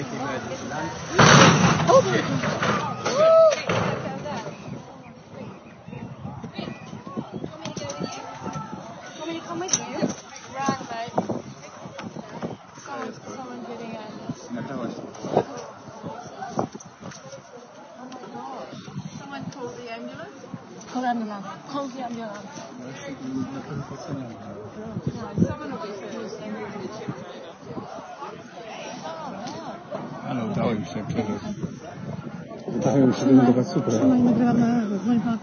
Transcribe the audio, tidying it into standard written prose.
Shaky emergency land. Want me to come with you? Right, mate. Someone's getting a... No, don't worry. Oh my gosh. Someone called the ambulance? Call the ambulance. Call the ambulance. No, someone will be first. Ano, udało im się przeżyć. Udało im się do super. Trzymaj, nagrywamy, dzwoń po